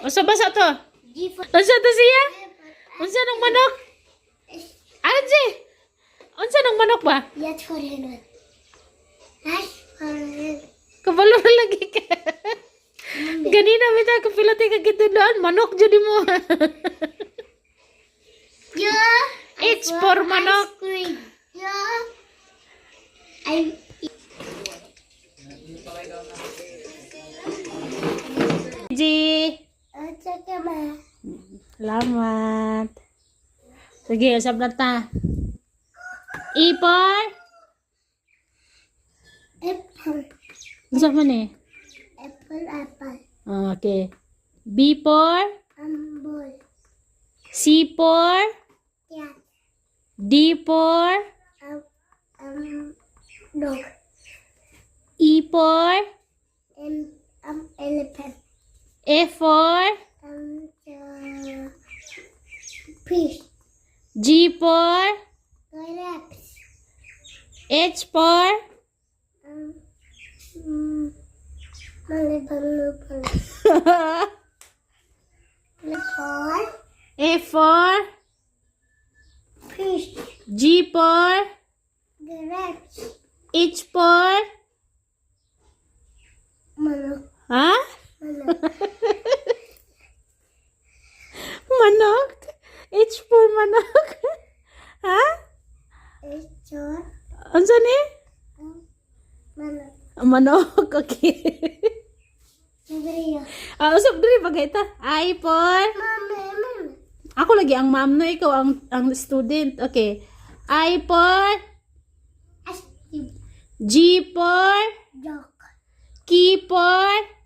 Unsa ba sa to? Unsa to siya? Unsa nang manok? Anji. Unsa nang manok ba? Kabalo na lagi ka. Ganina mita kapilati ka kitudon, manok jud mo. It's for manok. Ji. Selamat. Sige, usap na ta. E for? Apple. Usap mo ni? Apple. Okay. B for? Ball. C for? Cat. D for? Dog. E for? Elephant. F for? Fish. G for? Grapes. H for? Malibang. F for? Fish. G for? Grapes. H for? Manok. Ha? Manok. Manok? H for manok? Ha? Ito. Unsa ni? Manok. Manok, okay. Nagriyo. Usap diri bagay ta. I for? Mama. Ako lagi ang ma'am no, ikaw ang student. Okay. I for? Astig. G for? Dog. K for?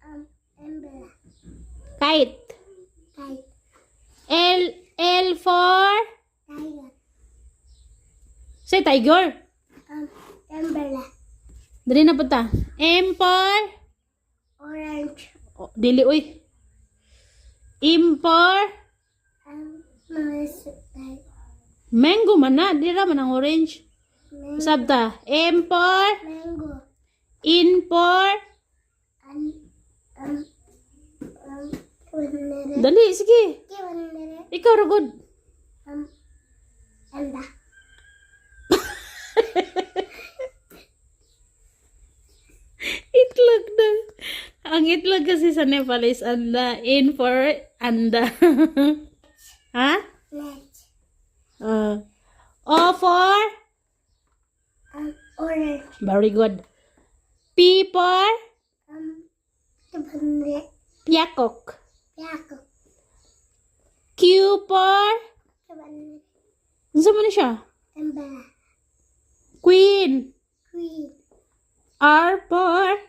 Umbrella. Kite. Kite. L for? Tiger. Say tiger. Umbrella. Dali na punta. M for? Orange. Oh, dili uy. M for? Mango man na. Di ra man ang orange. Sabta. M for? Mango. In for? Dali, sige. Ikaw ragod. Anda. Itlog na. Ang itlog kasi sa Nepal is anda. In for anda. Ha? Let's. O for? Orange. Very good. P for? Piakok. Piako. Q for? Ano man siya? Umbrella. Queen. Queen. R for?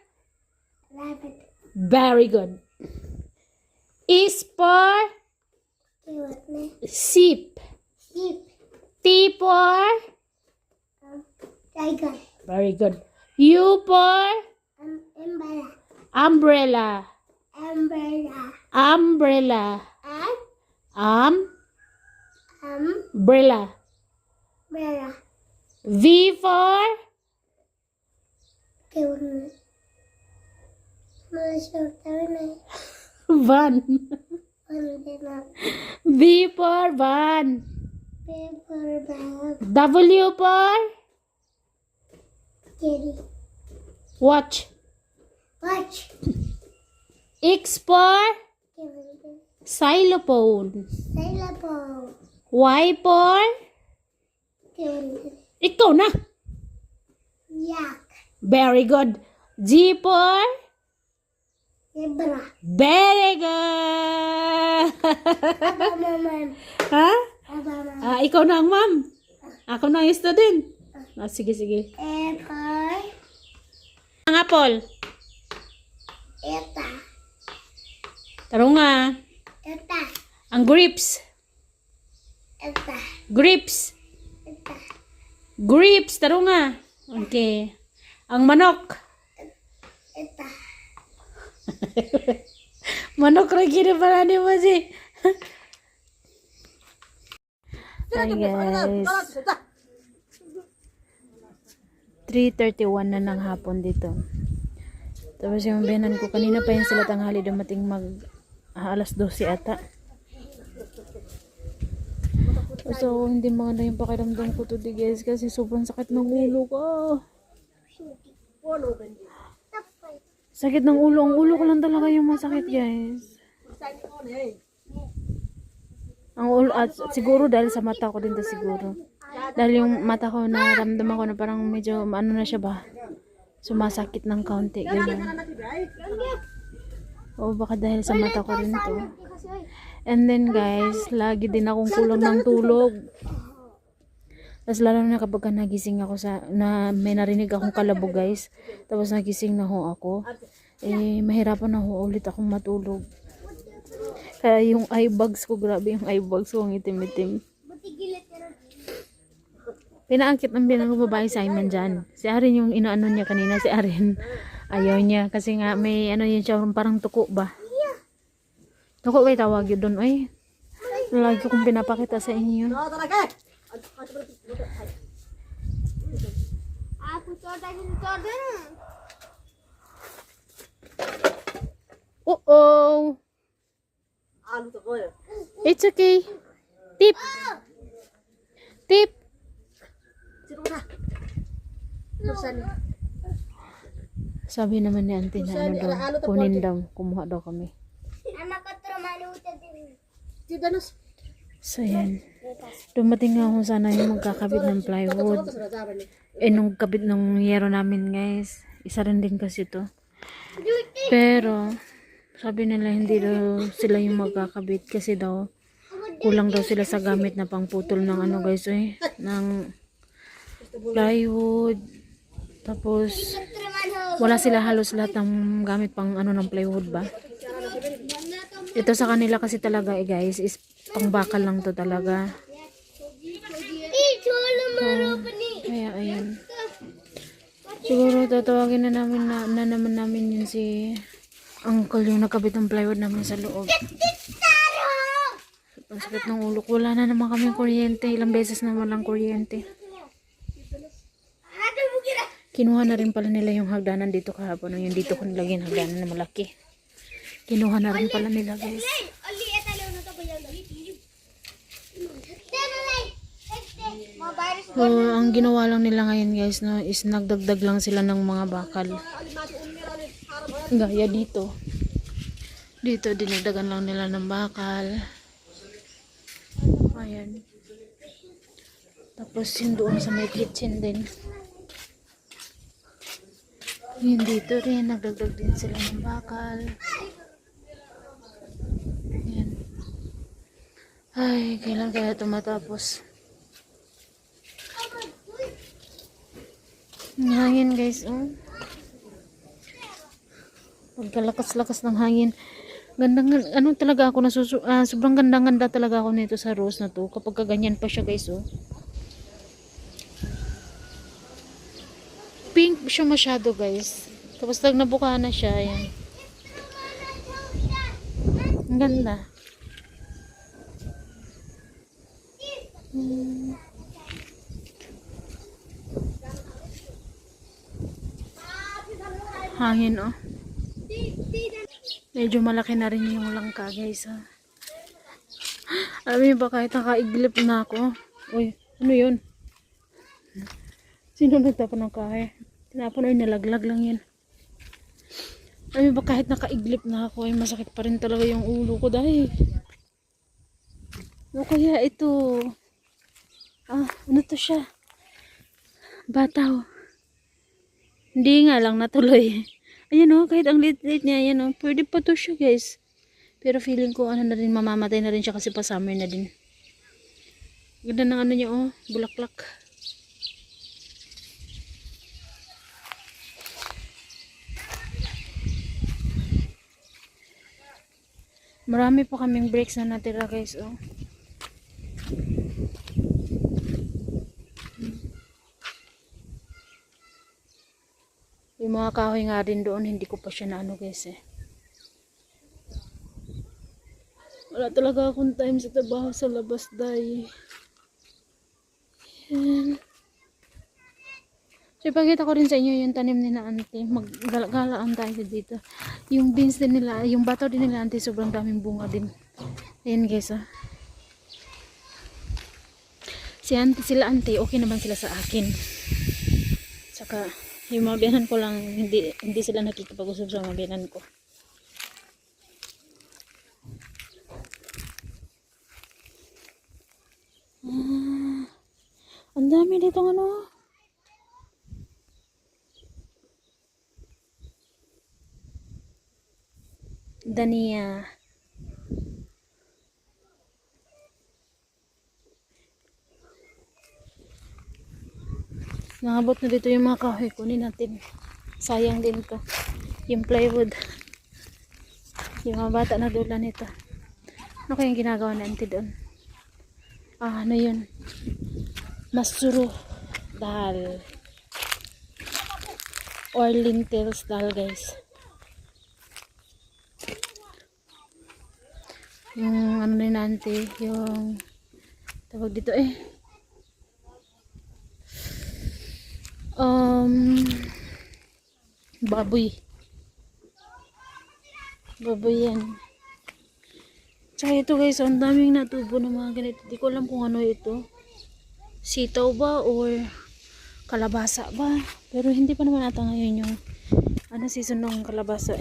Rabbit. Very good. S for? Sheep. Sheep. T for? Tiger. Very good. U for? Umbrella. Umbrella. Umbrella. Umbrella. Umbrella. Umbrella. V for? Van. V for van. Paper bag. W for? Kitty. Watch. Watch. X for? Xylophone. Syllable. Y for? Ikaw na. Yak. Very good. G for? Zebra. Very good. Mama. Ha? Mama. Ikaw na ang ma'am. Ako na ang student. Sige, sige. Apple. Ang apple. Eta. Taro nga. Eta. Ang grapes. Eta. Grapes. Eta. Grapes. Taro nga. Okay. Ang manok. Eta. Manok rin kiniparani mo si. Hi guys. 3:31 na ng hapon dito. Tapos yung benan ko, kanina pa yun sila tanghali dumating alas 12 ata. So, hindi maganda yung pakiramdam ko today guys kasi sobrang sakit ng ulo ko. Sakit ng ulo. Ang ulo ko lang talaga yung masakit guys. Ang ulo, at siguro dahil sa mata ko din to siguro. Dahil yung mata ko naramdaman ko na parang medyo ano na siya ba. Sumasakit ng kaunti. Ganyan. O baka dahil sa mata ko rin to. And then guys, lagi din akong kulang ng tulog. Tapos lalo na kapag nagising ako na may narinig akong kalabog guys. Tapos nagising na ho ako. Mahirapan na ho ulit akong matulog. Kaya yung eye bags ko, grabe yung eye bags ko, ang itim-itim. Pinaangkit ng binang babae si Simon dyan. Si Arin yung inaano niya kanina, si Arin. Ayaw niya kasi nga may ano yun siya, parang tuko ba? Tuko ba tawag yun doon? Ay, lagi kong pinapakita sa inyo. Uh-oh. It's okay. Tip. Tip. Sabi naman ni auntie na ano daw, kunin daw, kumuha daw kami. So yan. Dumating nga ako sana yung magkakabit ng plywood. Nung kabit ng yero namin guys. Isa rin din kasi to. Pero, sabi nila hindi daw sila yung magkakabit kasi daw kulang daw sila sa gamit na pangputol ng ano guys ng plywood. Tapos, wala sila halos lahat ng gamit pang ano ng plywood ba. Ito sa kanila kasi talaga guys is pangbakal lang to talaga. Kaya ayan. Siguro tatawagin na naman namin yun si uncle yung nakabit ng plywood namin sa loob. Ang sakit ng ulo ko. Wala na naman kaming kuryente. Ilang beses na walang kuryente. Kinuha na rin pala nila yung hagdanan dito kahapon. Yung dito ko nilagyan hagdanan na malaki. Kinuha na rin pala nila guys. So, ang ginawa lang nila ngayon guys no, is nagdagdag lang sila ng mga bakal. Gaya dito. Dito dinagdagan lang nila ng bakal. Ayan. Tapos yung doon sa may kitchen din. Yun dito rin, nagdagdag din sila ng bakal. Ayan. Ay, kailan kaya ito matapos? Ang hangin guys, oh. Pagkalakas-lakas ng hangin. Gandang, ano talaga ako, sobrang ganda talaga ako nito sa rose na to. Kapag ganyan pa siya guys, oh. Pink siya masyado guys. Tapos pag nabuka na siya, ayan. Ang ganda. Hangin, oh. Medyo malaki na rin yung langka, guys, ha. Alam niyo ba, kahit nakaiglip na ako. Uy, ano yun? Sino nagtapon ng kahe? Tinapon, ay nalaglag lang yan. Alam niyo ba, kahit nakaiglip na ako, ay masakit pa rin talaga yung ulo ko dahil. O kaya ito. Ano to siya? Bataw. Hindi nga lang natuloy. Ayan o, kahit ang liit-liit niya, ayan o, pwede pa to siya guys. Pero feeling ko ano na rin, mamamatay na rin siya kasi pa summer na din. Ganda ng ano niya o, bulaklak. Marami pa kaming breaks na natira guys o. Yung mga kahoy nga rin doon, hindi ko pa siya na ano guys eh. Wala talaga akong time sa trabaho sa labas dahil. Yan. So, ipakita ko rin sa inyo yung tanim ni na auntie. Maggala-galaan tayo dito. Yung beans din nila, yung bataw din nila auntie, sobrang daming bunga din. Ayan guys, ah. Sila auntie, okay naman sila sa akin. Saka, yung mga biyanan ko lang, hindi sila nakikipag-usap sa mga biyanan ko. Ang dami dito ano. Dania. Nangabot na dito yung mga kahoy. Kunin natin. Sayang din to. Yung plywood. Yung mga bata na dula nito. Ano kayang ginagawa na auntie doon? Ah, ano yun? Masuro dal. Or lentils dal guys. Yung ano ni auntie, yung tawag dito baboy yan. Tsaka ito guys, ang daming natubo ng mga ganito. Di ko alam kung ano ito, sitaw ba or kalabasa ba, pero hindi pa naman ata ngayon yung ano season ng kalabasa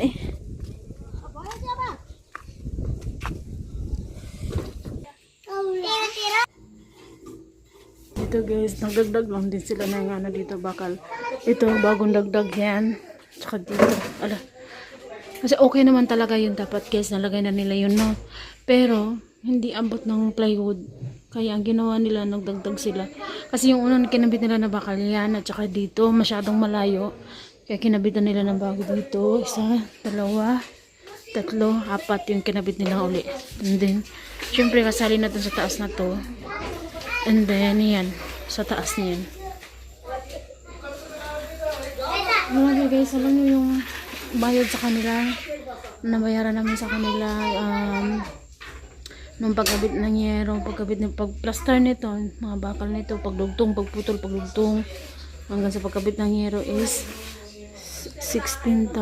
Ito guys, nagdagdag lang din sila ng ano dito, bakal. Ito, bagong dagdag yan. Tsaka dito, ala. Kasi okay naman talaga yun dapat guys, nalagay na nila yun, no? Pero, hindi abot ng plywood. Kaya ang ginawa nila, nagdagdag sila. Kasi yung unang kinabit nila na bakal yan, at saka dito, masyadong malayo. Kaya kinabitan nila ng bago dito. 1, 2, 3, 4 yung kinabit nila uli. And then, syempre kasali na sa taas na to. And then, yan. Sa taas niyan. Mga guys, alam nyo yung bayad sa kanila. Nabayaran namin sa kanila nung pagkabit ng yero, pag-plaster nito, mga bakal nito, pagdugtong, pagputol, pagdugtong, hanggang sa pagkabit ng yero is 16,000.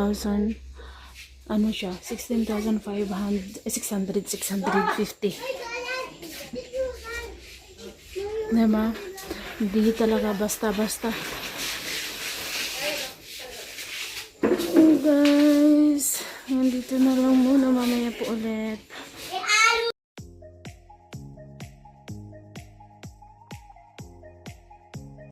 Ano siya? 16,500, 650. Diba? Hindi talaga basta-basta. So guys, nandito na lang muna, mamaya po ulit.